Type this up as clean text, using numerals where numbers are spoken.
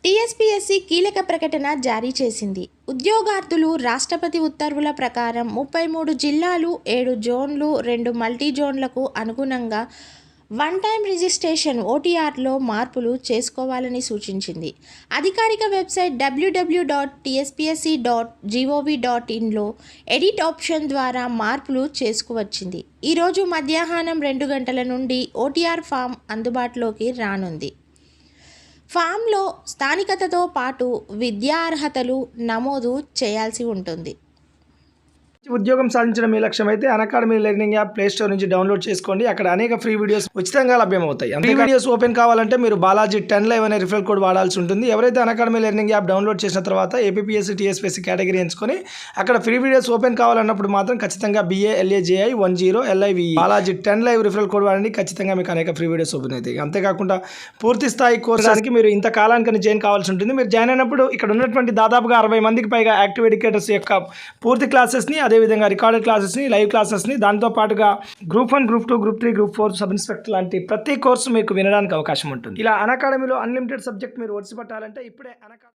TSPSC కీలక ప్రకటన జారీ చేసింది. ఉద్యోగార్థులు రాష్ట్రపతి ఉత్తర్వుల ప్రకారం 33 జిల్లాలు, 7 జోన్లు, 2 మల్టీ జోన్లకు అనుగుణంగా వన్ టైం రిజిస్ట్రేషన్ ఓటీఆర్లో మార్పులు చేసుకోవాలని సూచించింది. అధికారిక వెబ్సైట్ www.tspsc.gov.inలో ఎడిట్ ఆప్షన్ ద్వారా మార్పులు చేసుకువచ్చింది. ఈరోజు మధ్యాహ్నం 2 గంటల నుండి ఓటీఆర్ ఫామ్ అందుబాటులోకి రానుంది. ఫామ్లో స్థానికతతో పాటు విద్యార్హతలు నమోదు చేయాల్సి ఉంటుంది. ఉద్యోగం సాధించడం మీ లక్ష్యం అయితే Unacademy learning app play store నుంచి డౌన్లోడ్ చేసుకోండి. అక్కడ అనేక ఫ్రీ వీడియోస్ ఉచితంగా లభ్యమవుతాయి. ఫ్రీ వీడియోస్ ఓపెన్ కావాలంటే మీరు బాలాజీ 10 లైవ్ అనే రిఫరల్ కోడ్ వాడాల్సి ఉంటుంది. ఎవరైతే అన్అకాడమీ లెర్నింగ్ యాప్ డౌన్లోడ్ చేసిన తర్వాత ఏపీఎస్సీ టీఎస్పీఎస్సీ కేటగిరీ ఎంచుకొని అక్కడ ఫ్రీ వీడియోస్ ఓపెన్ కావాలన్నప్పుడు మాత్రం ఖచ్చితంగా BALAJI 10 LIVE Balaji 10 live referral code వాడండి. ఖచ్చితంగా మీకు అనేక ఫ్రీ వీడియోస్ ఓపెన్ అవుతాయి. అంతేకాకుండా పూర్తి స్థాయి కోర్సుకి మీరు ఇంత కాలానికి జాయిన్ కావాల్సి ఉంటుంది. మీరు జాయిన్ అయినప్పుడు ఇక్కడ ఉన్నటువంటి దాదాపుగా 60 మందికి పైగా యాక్టివ్ ఎడ్యుకేటర్స్ యొక్క పూర్తి క్లాసెస్ని, అదేవిధంగా రికార్డెడ్ క్లాసెస్ని, లైవ్ క్లాసెస్ని, దాంతో పాటుగా group 1, group 2, group 3, group 4 sub inspector లాంటి ప్రతి కోర్సు మీకు వినడానికి అవకాశం ఉంటుంది. ఇలా అన్అకాడమీలో అన్లిమిటెడ్ సబ్జెక్ట్ మీరు ఒడిసి పట్టాలంటే ఇప్పుడే